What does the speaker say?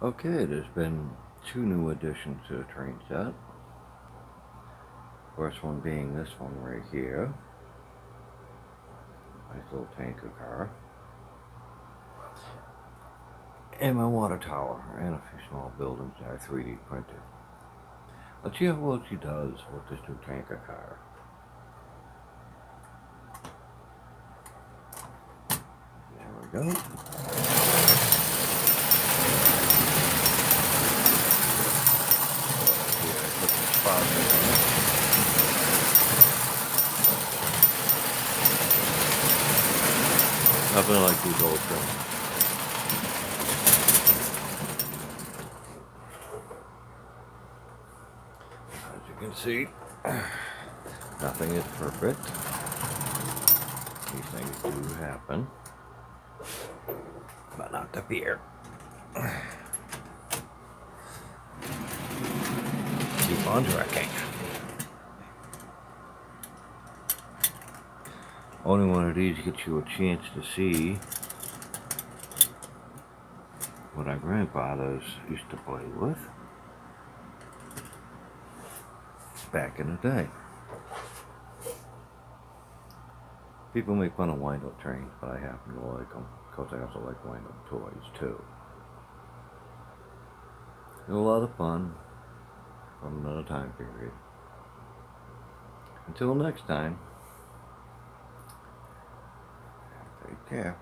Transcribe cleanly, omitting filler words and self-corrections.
Okay, there's been 2 new additions to the train set. First one being this one right here. Nice little tanker car. And my water tower and a few small buildings that are 3D printed. Let's see what she does with this new tanker car. There we go. Nothing like these old trains. As you can see, nothing is perfect. These things do happen, but not to fear. Keep on wrecking. Only one of these gets you a chance to see what our grandfathers used to play with back in the day. People make fun of wind-up trains, but I happen to like them because I also like wind-up toys too. They're a lot of fun from another time period. Until next time, take care.